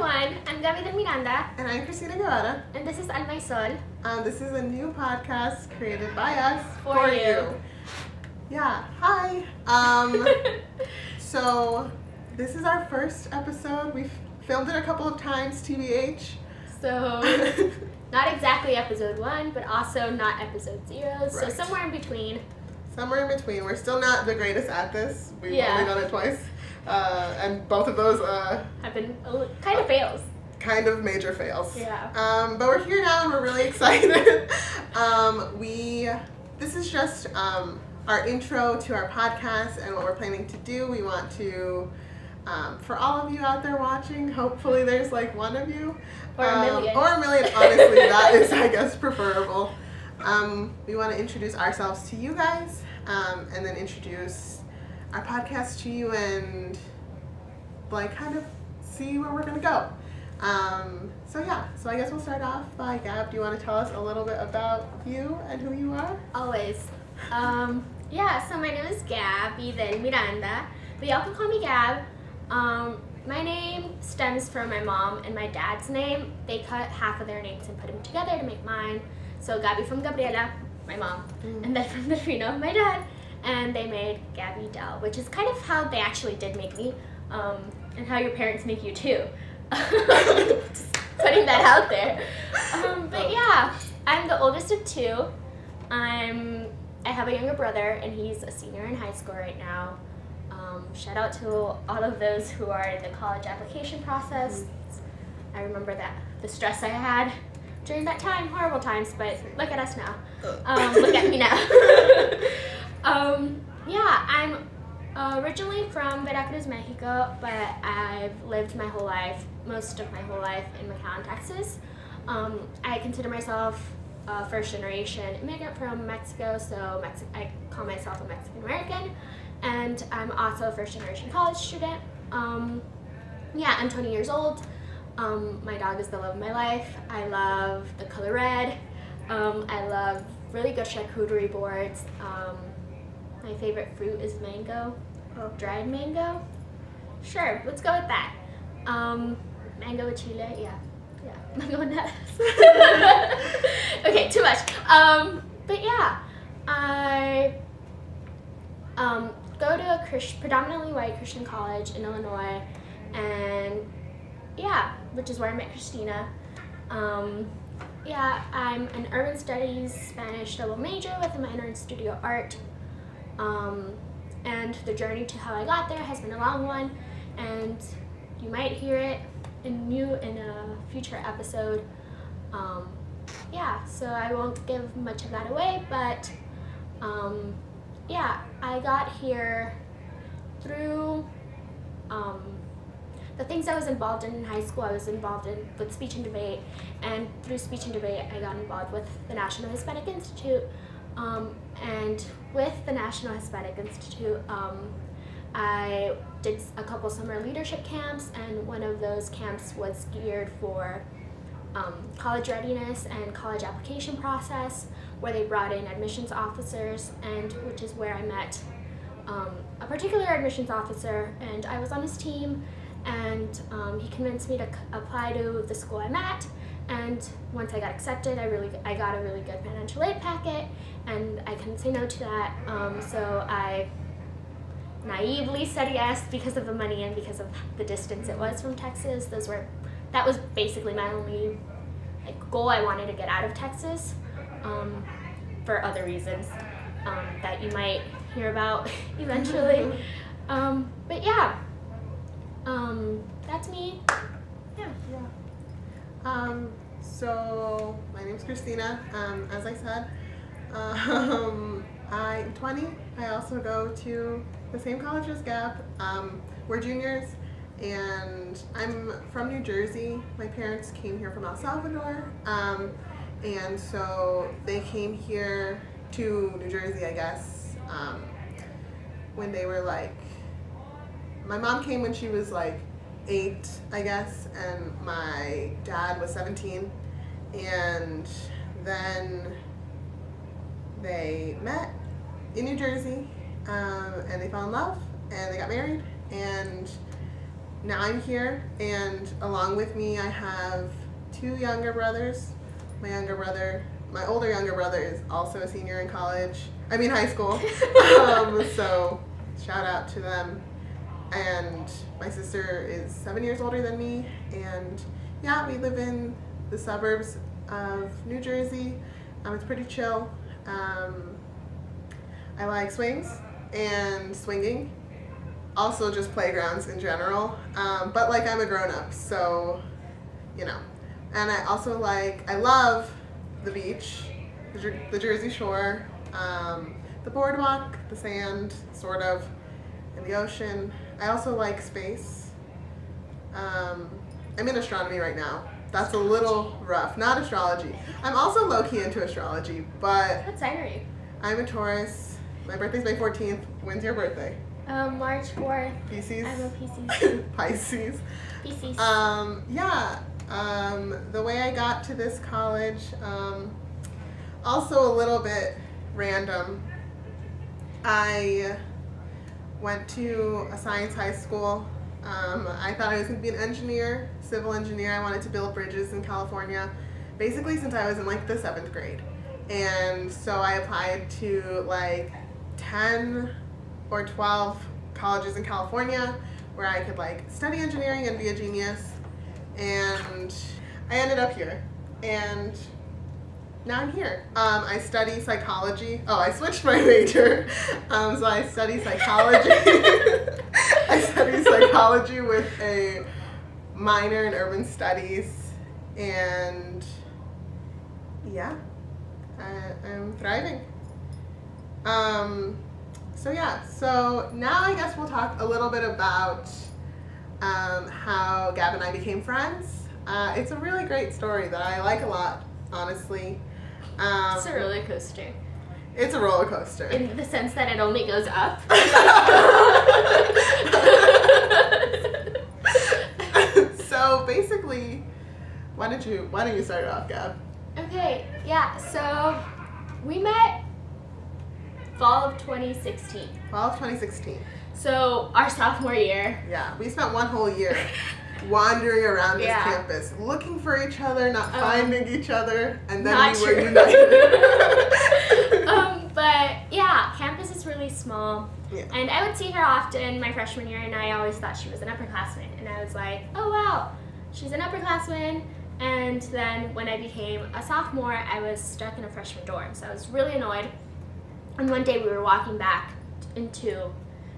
everyone, I'm Gabi de Miranda. And I'm Christina Guevara. And this is Alma y Sol. This is a new podcast created by us for you. Yeah, hi. So this is our first episode. We've filmed it a couple of times, TBH. So, not exactly episode 1, but also not episode 0. Right. So somewhere in between. Somewhere in between. We're still not the greatest at this. We've only done it twice. And both of those have been kind of fails. Kind of major fails. Yeah. But we're here now and we're really excited. This is just our intro to our podcast and what we're planning to do. We want to, for all of you out there watching, hopefully there's like one of you. Or a million. Or a million, honestly, that is, I guess, preferable. We want to introduce ourselves to you guys, and then introduce our podcast to you and, like, kind of see where we're going to go. So I guess we'll start off by Gab. Do you want to tell us a little bit about you and who you are? Always. So my name is Gabi del Miranda, but y'all can call me Gab. My name stems from my mom and my dad's name. They cut half of their names and put them together to make mine. So Gabi from Gabriela, my mom, and then from Delfino, my dad, and they made Gabi Del, which is kind of how they actually did make me, and how your parents make you too. Just putting that out there. But yeah, I'm the oldest of 2. I have a younger brother, and he's a senior in high school right now. Shout out to all of those who are in the college application process. I remember the stress I had during that time, horrible times, but look at us now. Look at me now. I'm originally from Veracruz, Mexico, but I've lived most of my whole life in McAllen, Texas. I consider myself a first generation immigrant from Mexico, so I call myself a Mexican American, and I'm also a first generation college student. I'm 20 years old. My dog is the love of my life. I love the color red. I love really good charcuterie boards. My favorite fruit is mango, dried mango. Sure, let's go with that. Mango with chile, yeah, mango and lettuce. Okay, too much. But yeah, I go to a predominantly white Christian college in Illinois, and which is where I met Christina. I'm an urban studies Spanish double major with a minor in studio art. And the journey to how I got there has been a long one, and you might hear it in a future episode. So I won't give much of that away, but I got here through the things I was involved in high school. I was involved with speech and debate, and through speech and debate I got involved with the National Hispanic Institute, and with the National Hispanic Institute I did a couple summer leadership camps, and one of those camps was geared for college readiness and college application process, where they brought in admissions officers, and which is where I met a particular admissions officer, and I was on his team, and he convinced me to apply to the school I'm at. And once I got accepted, I got a really good financial aid packet, and I couldn't say no to that. So I naively said yes because of the money and because of the distance it was from Texas. That was basically my only goal. I wanted to get out of Texas for other reasons that you might hear about eventually. That's me. So my name's Christina. As I said, I'm 20. I also go to the same college as Gab. We're juniors, and I'm from New Jersey. My parents came here from El Salvador, and so they came here to New Jersey, I guess, when they were my mom came when she was 8, I guess, and my dad was 17, and then they met in New Jersey, and they fell in love, and they got married, and now I'm here, and along with me I have 2 younger brothers. My older younger brother is also a senior in high school. So shout out to them. And my sister is 7 years older than me, and yeah, we live in the suburbs of New Jersey. It's pretty chill. I like swings and swinging, also just playgrounds in general, but like I'm a grown-up, so you know. And I love the beach, the Jersey Shore, the boardwalk, the sand, sort of, and the ocean. I also like space. I'm in astronomy right now. That's a little rough. Not astrology. I'm also low-key into astrology, but... What sign are you? I'm a Taurus. My birthday's May 14th. When's your birthday? March 4th. Pisces? I'm a Pisces. Pisces. Pisces. The way I got to this college, also a little bit random. I went to a science high school. I thought I was going to be an engineer, civil engineer. I wanted to build bridges in California, basically since I was in like the 7th grade. And so I applied to like 10 or 12 colleges in California where I could like study engineering and be a genius. And I ended up here. And now I'm here. I study psychology. Oh, I switched my major. So I study psychology. I study psychology with a minor in urban studies. And yeah, I'm thriving. So now I guess we'll talk a little bit about how Gab and I became friends. It's a really great story that I like a lot, honestly. It's a roller coaster. It's a roller coaster. In the sense that it only goes up. So basically, why don't you start it off, Gab? Okay, yeah, so we met fall of 2016. Fall of 2016. So our sophomore year. Yeah, we spent one whole year wandering around this Yeah. campus, looking for each other, not finding each other, and then Not we were true. united. But yeah, campus is really small. Yeah. And I would see her often my freshman year, and I always thought she was an upperclassman. And I was like, oh wow, she's an upperclassman. And then when I became a sophomore, I was stuck in a freshman dorm. So I was really annoyed. And one day we were walking back into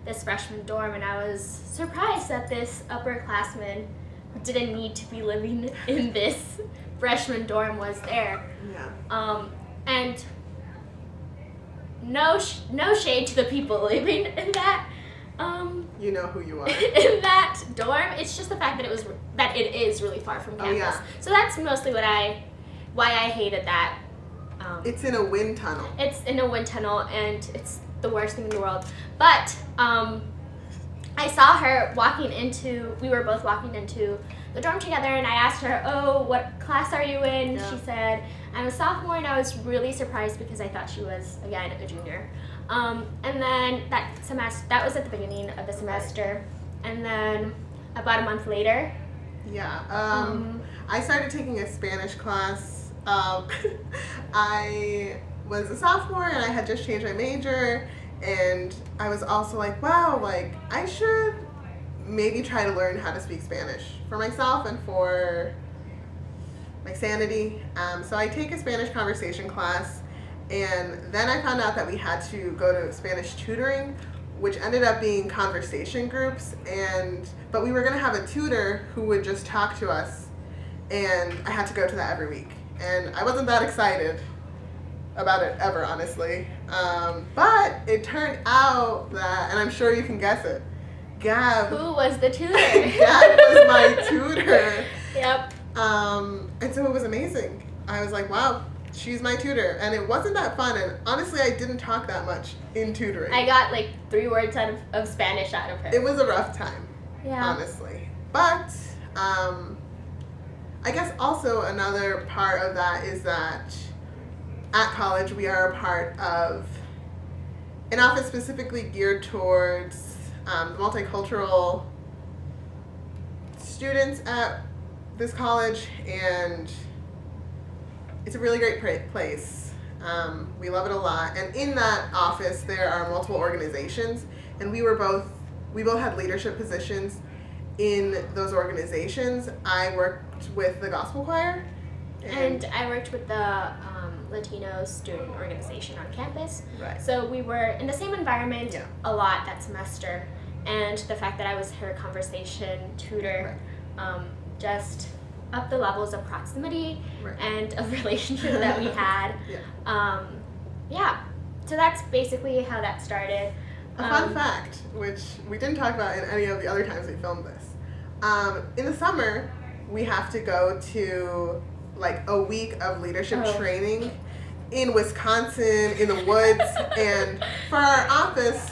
this freshman dorm, and I was surprised that this upperclassman who didn't need to be living in this freshman dorm was there. Yeah. And no shade to the people living in that You know who you are. in that dorm. It's just the fact that it is really far from campus. yeah. So that's mostly why I hated that. It's in a wind tunnel. It's in a wind tunnel, and it's the worst thing in the world. But I saw her we were both walking into the dorm together, and I asked her, oh, what class are you in? Yeah. She said, I'm a sophomore, and I was really surprised because I thought she was, again, a junior. And then that was at the beginning of the semester, and then about a month later. Yeah. I started taking a Spanish class. I was a sophomore, and I had just changed my major, and I was also like, wow, like I should maybe try to learn how to speak Spanish for myself and for my sanity. So I take a Spanish conversation class, and then I found out that we had to go to Spanish tutoring, which ended up being conversation groups, but we were going to have a tutor who would just talk to us, and I had to go to that every week. And I wasn't that excited about it ever, honestly. But it turned out that, and I'm sure you can guess it, Gab. Who was the tutor? Gab was my tutor. Yep. And so it was amazing. I was like, wow, she's my tutor. And it wasn't that fun. And honestly, I didn't talk that much in tutoring. I got like 3 words of Spanish out of her. It was a rough time, Yeah. honestly. But I guess also another part of that is that at college we are a part of an office specifically geared towards the multicultural students at this college, and it's a really great place. We love it a lot. And in that office, there are multiple organizations, and we both had leadership positions in those organizations. I worked with the gospel choir. And I worked with the Latino student organization on campus. Right. So we were in the same environment Yeah. a lot that semester. And the fact that I was her conversation tutor just upped the levels of proximity and of relationship that we had. Yeah. So that's basically how that started. A fun fact, which we didn't talk about in any of the other times we filmed this. In the summer, we have to go to like a week of leadership training in Wisconsin, in the woods, and for our office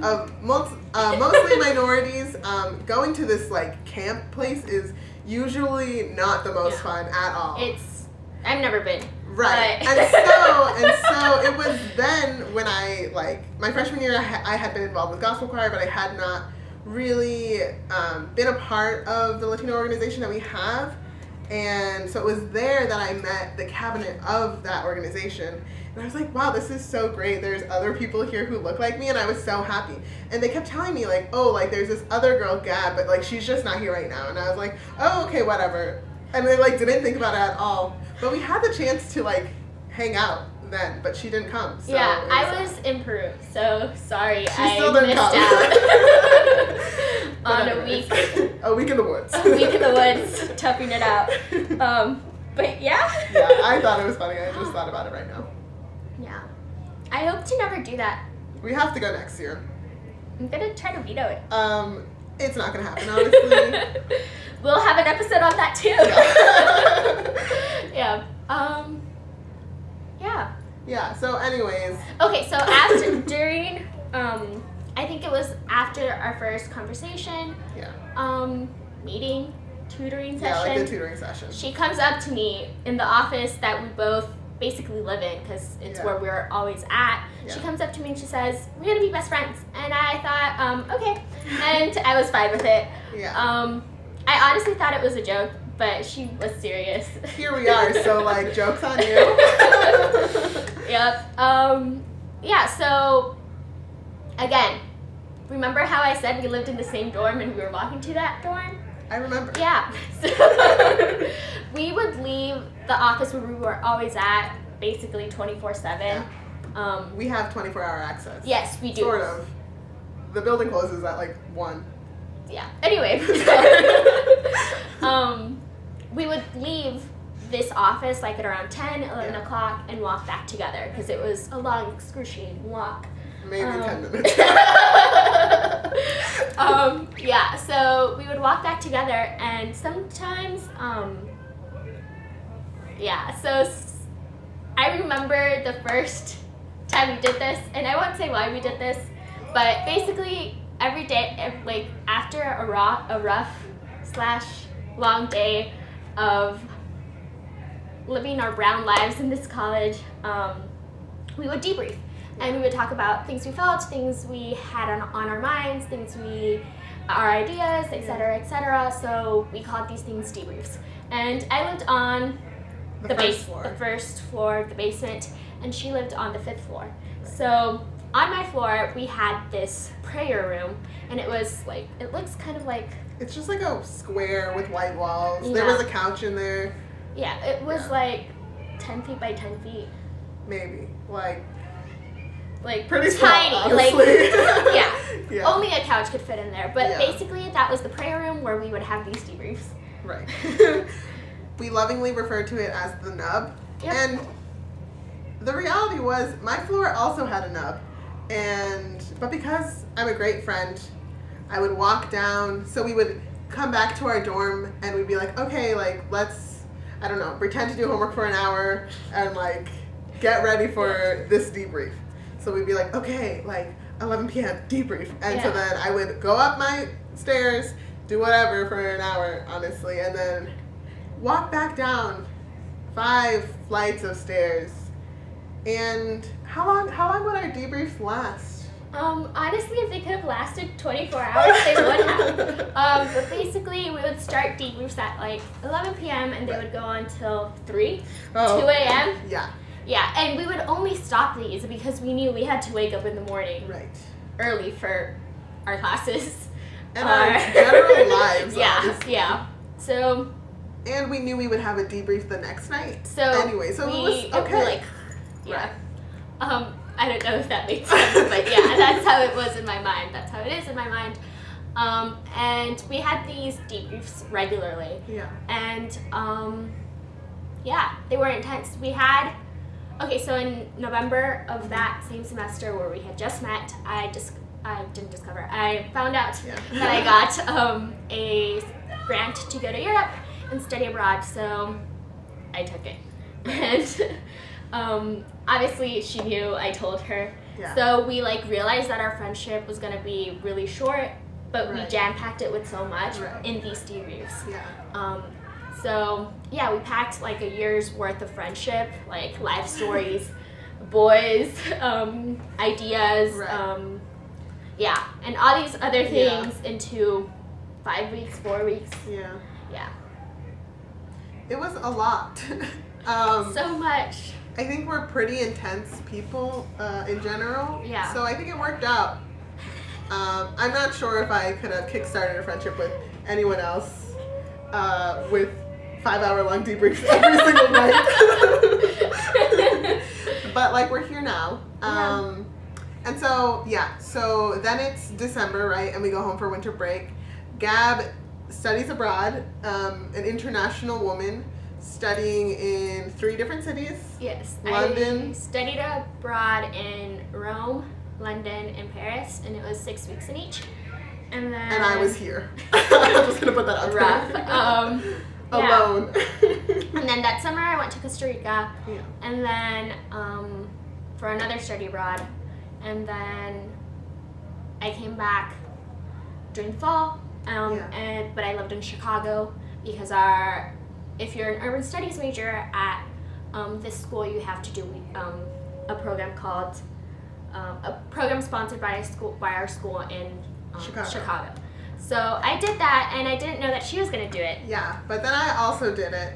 of mostly minorities, going to this like camp place is usually not the most fun at all. I've never been. Right. And so it was then when I, like, my freshman year, I had been involved with gospel choir, but I had not really been a part of the Latino organization that we have. And so it was there that I met the cabinet of that organization. And I was like, wow, this is so great. There's other people here who look like me. And I was so happy. And they kept telling me, like, oh, like, there's this other girl, Gab, but, like, she's just not here right now. And I was like, oh, okay, whatever. And they, like, didn't think about it at all. But we had the chance to, like, hang out then, but she didn't come. So yeah, I was in Peru, so sorry, I missed out on a week. A week in the woods. A week in the woods, toughing it out. But yeah. Yeah, I thought it was funny. I just thought about it right now. Yeah. I hope to never do that. We have to go next year. I'm going to try to veto it. It's not going to happen, honestly. We'll have an episode on that too. Yeah. Yeah. Yeah, so anyways. Okay, so during, I think it was after our first conversation. Yeah. Meeting, tutoring session. Yeah, like the tutoring session. She comes up to me in the office that we both basically live in because it's where we're always at. Yeah. She comes up to me and she says, "We're gonna be best friends." And I thought, okay. And I was fine with it. Yeah. I honestly thought it was a joke, but she was serious. Here we are, so like, joke's on you. Yep. Yeah, so again, remember how I said we lived in the same dorm and we were walking to that dorm? I remember. Yeah. So we would leave the office where we were always at basically 24/7. Yeah. We have 24-hour access. Yes, we do. Sort of. The building closes at like 1. Yeah. Anyway, we would leave this office like at around 10, 11 o'clock and walk back together because it was a long, excruciating walk. Maybe 10 minutes. Yeah, so we would walk back together and sometimes, so I remember the first time we did this, and I won't say why we did this, but basically every day, like after a rough/long day of living our brown lives in this college, we would debrief. And we would talk about things we felt, things we had on our minds, our ideas, etc., etc. So we called these things debriefs. And I lived on the first floor of the basement, and she lived on the 5th floor. So on my floor, we had this prayer room, and it was like, it looks kind of like... It's just like a square with white walls. Yeah. There was a couch in there. Yeah, it was like 10 feet by 10 feet. Maybe. Like pretty tiny, small, like yeah. Only a couch could fit in there. But basically, that was the prayer room where we would have these debriefs. Right. We lovingly referred to it as the nub. Yep. And the reality was, my floor also had a nub. But because I'm a great friend, I would walk down. So we would come back to our dorm and we'd be like, okay, like let's, I don't know, pretend to do homework for an hour and like get ready for this debrief. So we'd be like, okay, like 11 p.m. debrief. And so then I would go up my stairs, do whatever for an hour, honestly, and then walk back down 5 flights of stairs. And how long would our debriefs last? Honestly, if they could have lasted 24 hours, they would have. But basically, we would start debriefs at like 11 p.m. and they would go on till 2 a.m. Yeah. Yeah, and we would only stop these because we knew we had to wake up in the morning early for our classes. And our general lives, honestly. Yeah. So... And we knew we would have a debrief the next night. So anyway, so it was okay. I don't know if that makes sense, but yeah, that's how it was in my mind. That's how it is in my mind. And we had these debriefs regularly. Yeah. And they were intense. We had, so in November of that same semester where we had just met, I found out that I got a grant to go to Europe and study abroad, so I took it. And obviously she knew, I told her. Yeah. So we realized that our friendship was gonna be really short, but we jam-packed it with so much in these debriefs. Yeah. We packed a year's worth of friendship, life stories, boys, ideas, and all these other things into 5 weeks, 4 weeks. Yeah. Yeah. It was a lot. So much. I think we're pretty intense people in general. Yeah. So I think it worked out. I'm not sure if I could have kickstarted a friendship with anyone else with 5-hour-long debriefs every single night. But we're here now. And so then it's December, right? And we go home for winter break. Gab studies abroad, an international woman studying in 3 different cities. Yes. London. I studied abroad in Rome, London, and Paris, and it was 6 weeks in each. And I was here. I'm just going to put that out there. Alone. And then that summer I went to Costa Rica. Yeah. And then for another study abroad. And then I came back during the fall. But I lived in Chicago because if you're an urban studies major at this school, you have to do a program called a program sponsored by our school in Chicago. So I did that, and I didn't know that she was going to do it. Yeah, but then I also did it.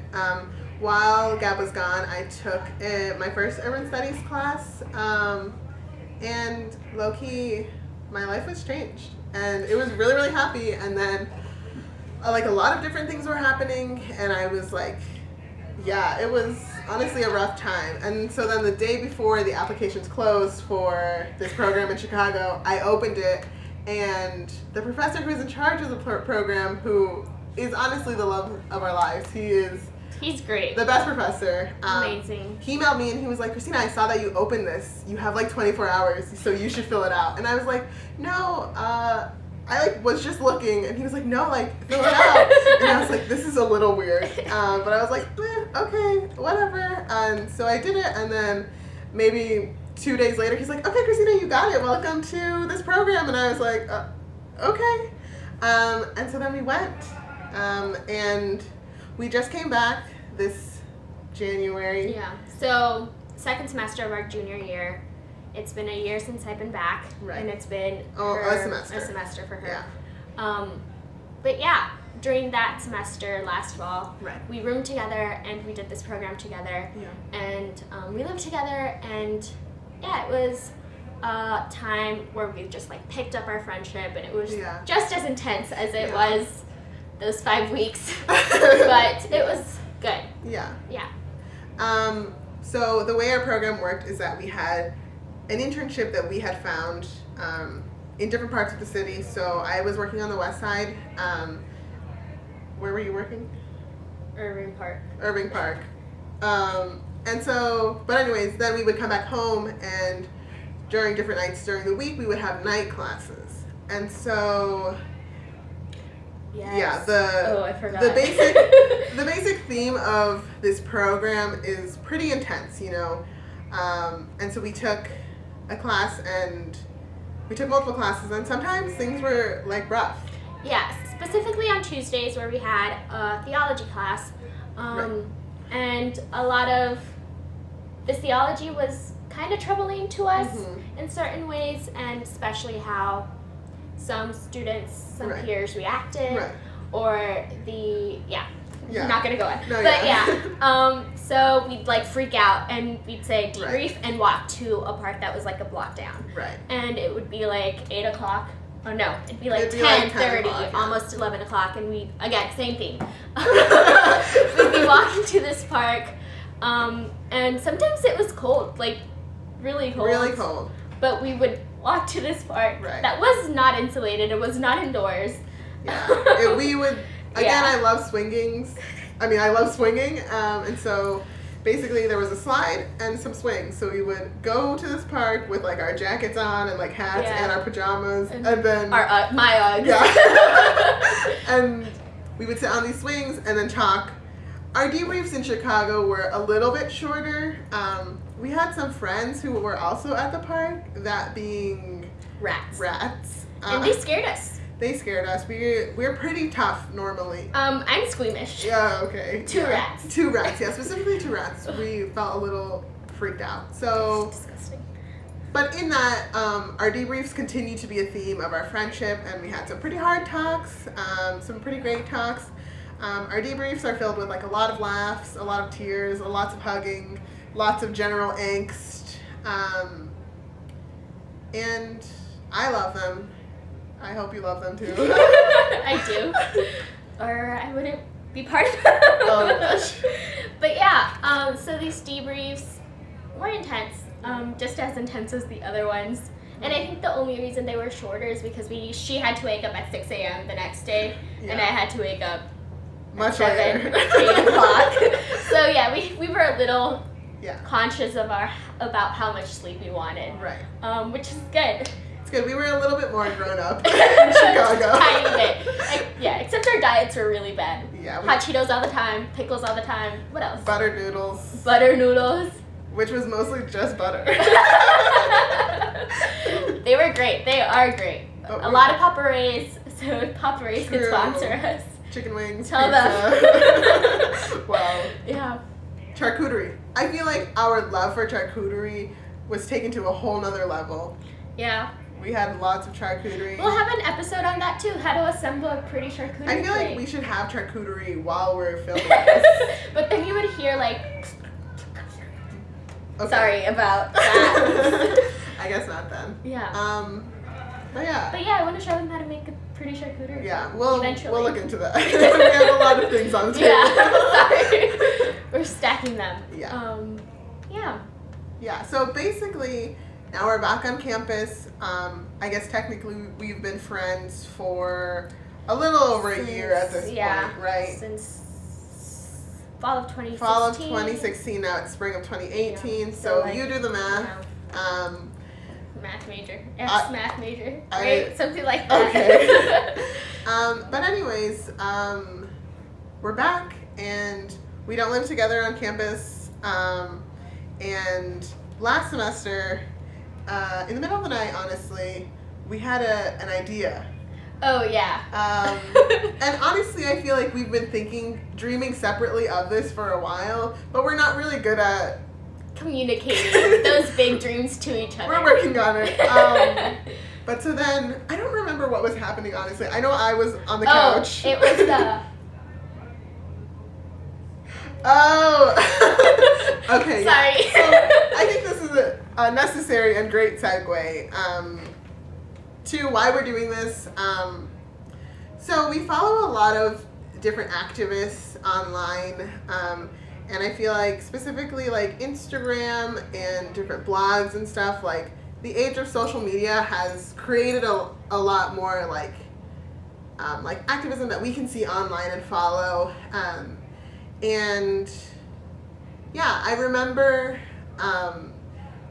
While Gab was gone, I took my first urban studies class, and low-key, my life was changed. And it was really, really happy. And then, a lot of different things were happening. And I was it was honestly a rough time. And so then the day before the applications closed for this program in Chicago, I opened it. And the professor who's in charge of the program, who is honestly the love of our lives, he's great. The best professor. Amazing. He emailed me and he was like, Christina, I saw that you opened this. You have 24 hours, so you should fill it out. And I was like, no, I was just looking. And he was like, no, fill it out. And I was like, this is a little weird. But I was like, okay, whatever. And so I did it. And then maybe 2 days later, he's like, okay, Christina, you got it. Welcome to this program. And I was like, okay. And so then we went. And we just came back this January. Yeah. So, second semester of our junior year. It's been a year since I've been back. Right. And it's been a semester for her. Yeah. But yeah, during that semester last fall, right. we roomed together and we did this program together. Yeah. And we lived together, and yeah, it was a time where we just picked up our friendship, and it was just as intense as it was those 5 weeks. But it was good. Yeah. Yeah. So the way our program worked is that we had an internship that we had found in different parts of the city. So I was working on the west side. Where were you working? Irving Park. And so, but anyways, then we would come back home, and during different nights during the week, we would have night classes. And so, yes. I forgot. The basic theme of this program is pretty intense, and so we took a class, and we took multiple classes, and sometimes things were rough. Yes, specifically on Tuesdays where we had a theology class, Right. and a lot of the theology was kind of troubling to us Mm-hmm. in certain ways, and especially how some students, some Right. peers reacted, Right. or Yeah. I'm not gonna go on. No, but yeah. So we'd like freak out and we'd say debrief Right. and walk to a park that was like a block down. Right. And it would be like 8 o'clock. Oh no, it'd be like It'd be like 10:30, 10 o'clock, yeah. almost 11 o'clock, and we, again, same thing. We'd be walking to this park, and sometimes it was cold, like really cold. Really cold. But we would walk to this park Right. that was not insulated, it was not indoors. Yeah. We would, again, Yeah. I love swingings. I love swinging, and so basically there was a slide and some swings. So we would go to this park with like our jackets on and like hats Yeah. and our pajamas, and then My Uggs. yeah, and we would sit on these swings and then talk. Our debriefs in Chicago were a little bit shorter. We had some friends who were also at the park, that being Rats. Uh, And they scared us. They scared us. We're pretty tough normally. I'm squeamish. Yeah, okay. Two Yeah. rats. 2 rats, yeah, specifically 2 rats. We felt a little freaked out. So, Disgusting. but in that, our debriefs continue to be a theme of our friendship, and we had some pretty hard talks, some pretty great talks. Our debriefs are filled with like a lot of laughs, a lot of tears, lots of hugging, lots of general angst, and I love them. I hope you love them too. I do. Or I wouldn't be part of them. Oh gosh. But yeah, so these debriefs were intense, just as intense as the other ones. And I think the only reason they were shorter is because she had to wake up at 6 a.m. the next day, and I had to wake up Much 7, later. 8 o'clock. So yeah, we were a little Yeah. conscious of about how much sleep we wanted, Right. which is good. It's good. We were a little bit more grown up in Chicago. Tiny bit. Yeah, except our diets were really bad. Yeah. Hot Cheetos all the time, pickles all the time. What else? Butter noodles, Butter noodles. which was mostly just butter. They were great. They are great. But A lot of Papa Ray's, so if Papa Ray's could True. sponsor us. Chicken wings. Tell pizza. Wow. Yeah. Charcuterie. I feel like our love for charcuterie was taken to a whole nother level. Yeah. We had lots of charcuterie. We'll have an episode on that too, how to assemble a pretty charcuterie I feel like plate. we should have charcuterie while we're filming this. But then you would hear like, Okay. sorry about that. I guess not then. Yeah. But yeah. But yeah, I want to show them how to make a pretty charcuterie. Yeah, we'll Eventually. look into that. We have a lot of things on the table. Yeah, sorry. We're stacking them. Yeah. Yeah. Yeah, so basically, now we're back on campus. I guess technically we've been friends for a little over a year at this point, right? Since fall of 2016. Fall of 2016, now it's spring of 2018, Yeah. so like, you do the math. Math major. I- Major. I- Right? Something like that. Okay. But anyways, we're back, and we don't live together on campus. And last semester, in the middle of the night, honestly, we had an idea. Oh, yeah. And honestly, I feel like we've been dreaming separately of this for a while, but we're not really good at Communicating those big dreams to each other. We're working on it. But so then, I don't remember what was happening, honestly. I know I was on the couch. It was the... Oh! Okay, yeah. Sorry. So I think this is a necessary and great segue to why we're doing this. So we follow a lot of different activists online, and I feel like specifically like Instagram and different blogs and stuff, like the age of social media has created a lot more like activism that we can see online and follow. And yeah, I remember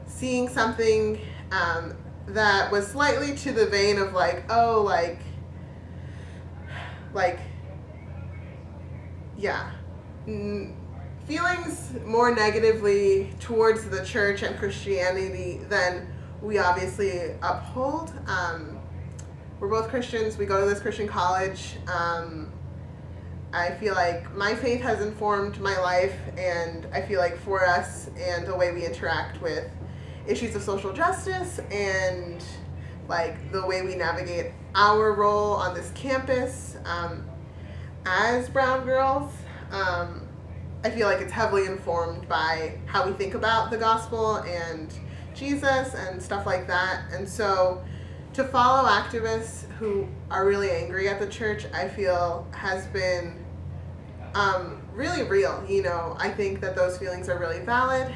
seeing something that was slightly to the vein of like, oh, yeah, feelings more negatively towards the church and Christianity than we obviously uphold. We're both Christians. We go to this Christian college. I feel like my faith has informed my life, and I feel like for us and the way we interact with issues of social justice and like the way we navigate our role on this campus as brown girls. I feel like it's heavily informed by how we think about the gospel and Jesus and stuff like that. And so to follow activists who are really angry at the church, I feel has been really real. You know, I think that those feelings are really valid.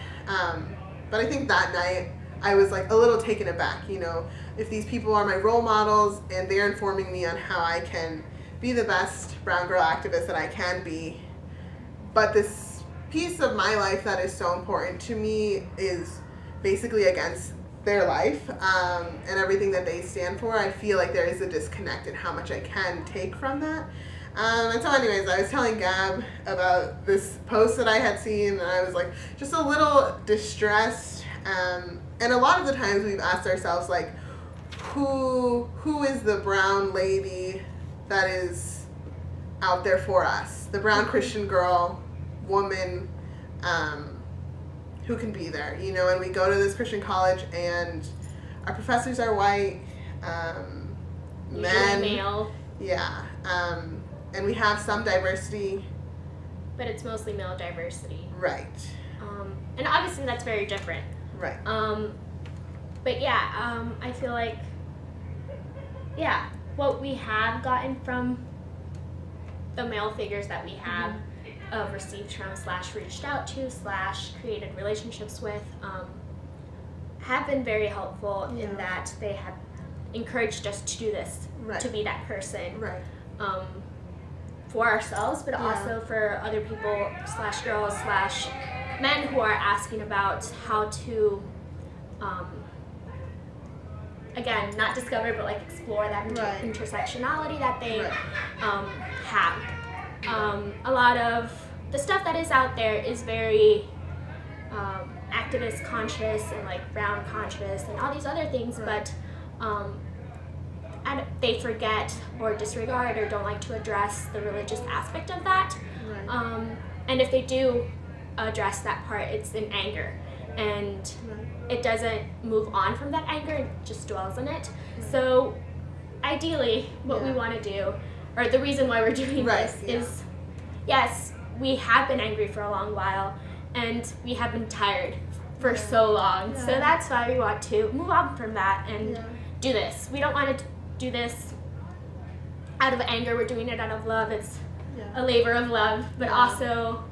But I think that night I was like a little taken aback. You know, if these people are my role models and they're informing me on how I can be the best brown girl activist that I can be, but this piece of my life that is so important to me is basically against their life and everything that they stand for, I feel like there is a disconnect in how much I can take from that. And so anyways, I was telling Gab about this post that I had seen, and I was like just a little distressed. And a lot of the times we've asked ourselves, like, who is the brown lady that is out there for us? The brown Christian girl, woman, who can be there, you know? And we go to this Christian college, and our professors are white, men, male. Yeah, and we have some diversity, but it's mostly male diversity. Right. And obviously that's very different. Right. But yeah, I feel like, yeah, what we have gotten from the male figures that we have received from / reached out to / created relationships with have been very helpful in that they have encouraged us to do this, to be that person, for ourselves, but also for other people / girls / men who are asking about how to again, not discover, but like explore that intersectionality that they have. A lot of the stuff that is out there is very activist conscious and like brown conscious and all these other things, but and they forget or disregard or don't like to address the religious aspect of that. And if they do address that part, it's in anger, and it doesn't move on from that anger, it just dwells in it. So ideally what we want to do, or the reason why we're doing this is, yes, we have been angry for a long while and we have been tired for so long. So that's why we want to move on from that and do this. We don't want to do this out of anger, we're doing it out of love. It's a labor of love, but also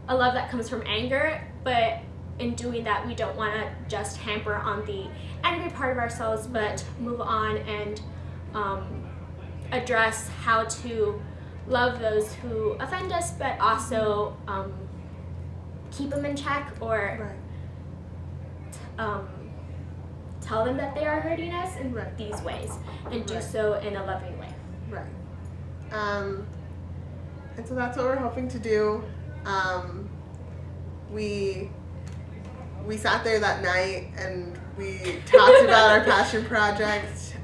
a love that comes from anger. But in doing that, we don't want to just hamper on the angry part of ourselves, but move on and address how to love those who offend us, but also keep them in check, or tell them that they are hurting us in these ways, and do so in a loving way. And so that's what we're hoping to do. We sat there that night and we talked about our passion project.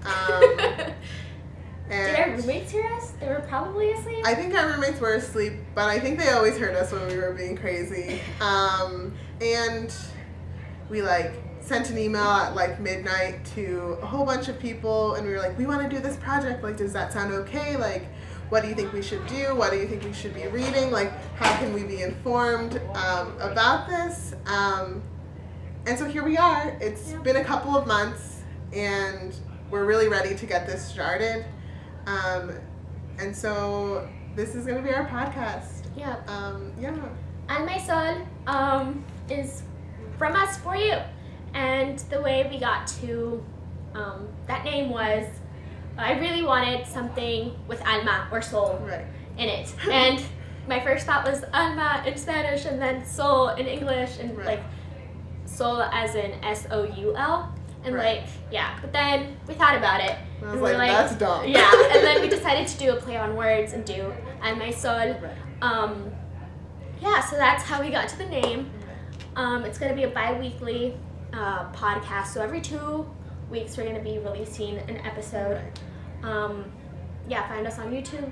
Did our roommates hear us? They were probably asleep. I think our roommates were asleep, but I think they always heard us when we were being crazy. And we like sent an email at like midnight to a whole bunch of people, and we were like, we want to do this project. Like, does that sound okay? Like, what do you think we should do? What do you think we should be reading? Like, how can we be informed about this? And so here we are. It's been a couple of months, and we're really ready to get this started. And so this is going to be our podcast. Alma y Sol is from us for you. And the way we got to that name was, I really wanted something with alma or soul in it. And my first thought was alma in Spanish, and then soul in English, and like soul as in SOUL. And but then we thought about it. I was like, that's dumb. And then we decided to do a play on words and do Alma y Sol. So that's how we got to the name. It's going to be a bi-weekly podcast, so every 2 weeks we're going to be releasing an episode. Find us on YouTube,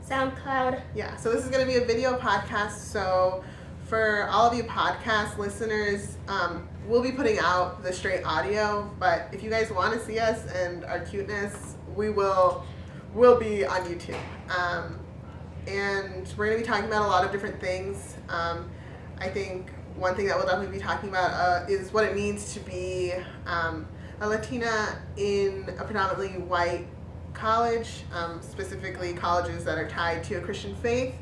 SoundCloud. So this is going to be a video podcast, so for all of you podcast listeners, we'll be putting out the straight audio, but if you guys want to see us and our cuteness, we'll be on YouTube. And we're going to be talking about a lot of different things. I think one thing that we'll definitely be talking about is what it means to be a Latina in a predominantly white college, specifically colleges that are tied to a Christian faith.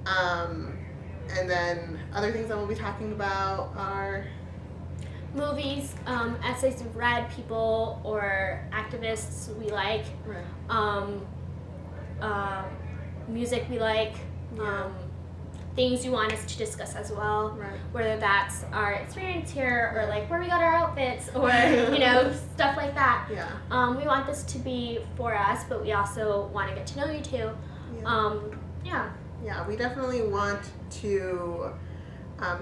And then other things that we'll be talking about are movies, essays we've read, people or activists we like, right. Music we like, Yeah. Things you want us to discuss as well, Right. whether that's our experience here or like where we got our outfits or stuff like that. Yeah. We want this to be for us, but we also want to get to know you too. Yeah. Yeah, we definitely want to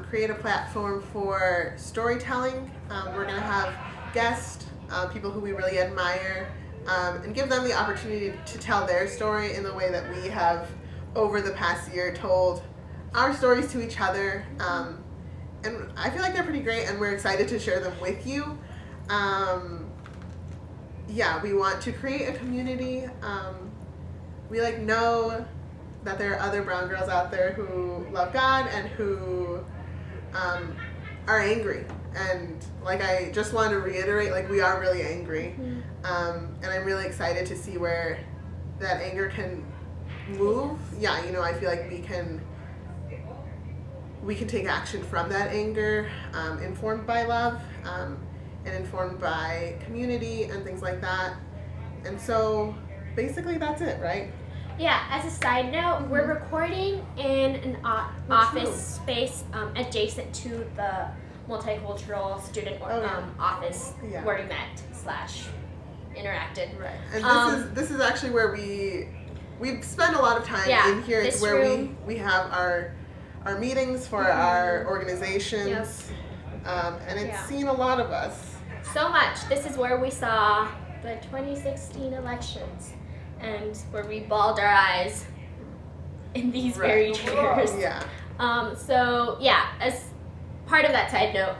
create a platform for storytelling. We're going to have guests, people who we really admire, and give them the opportunity to tell their story in the way that we have over the past year told our stories to each other. And I feel like they're pretty great, and we're excited to share them with you. Yeah, we want to create a community. We know that there are other brown girls out there who love God and who are angry. And I just want to reiterate, we are really angry. And I'm really excited to see where that anger can move. Yeah, I feel like we can take action from that anger, informed by love, and informed by community and things like that. And so basically that's it, right? Yeah, as a side note, we're recording in an office space adjacent to the multicultural student office where we met / interacted. Right. And this is actually where we spend a lot of time in here. It's where room. we have our meetings for our organizations. Yep. And it's seen a lot of us. So much. This is where we saw the 2016 elections and where we bawled our eyes in these very chairs. Yeah. So as part of that side note,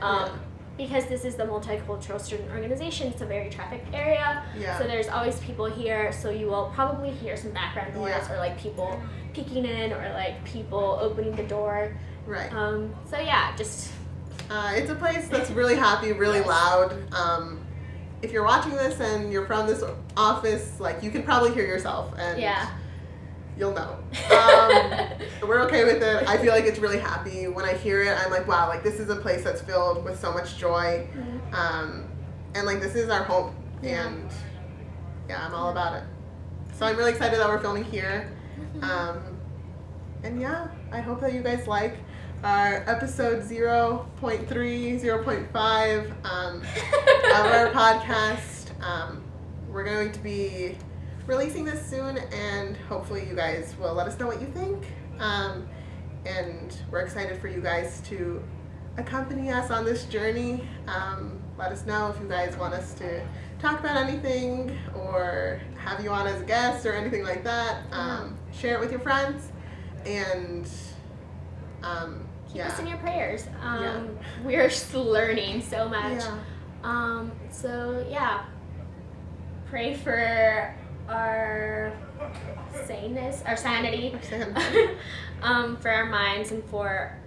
because this is the multicultural student organization, it's a very trafficked area. Yeah. So there's always people here, so you will probably hear some background noise or people peeking in or people opening the door. Right. So just it's a place that's really happy, really loud. If you're watching this and you're from this office, you can probably hear yourself, and you'll know. We're okay with it. I feel like it's really happy. When I hear it, I'm like, wow, this is a place that's filled with so much joy. And this is our home. And I'm all about it. So I'm really excited that we're filming here. And I hope that you guys like our episode 0.3, 0.5 of our podcast. We're going to be releasing this soon, and hopefully you guys will let us know what you think. And we're excited for you guys to accompany us on this journey. Let us know if you guys want us to talk about anything or have you on as a guest or anything like that. Share it with your friends, and keep us in your prayers. We're just learning so much. Pray for our saneness, our sanity, for our minds, and for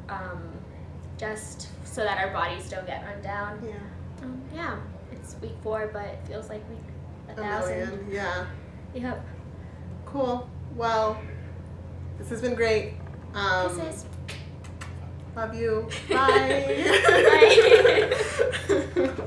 just so that our bodies don't get run down. It's week 4, but it feels like week 1,000. Yep. Cool. Well, this has been great. Kisses. Love you. Bye. Bye.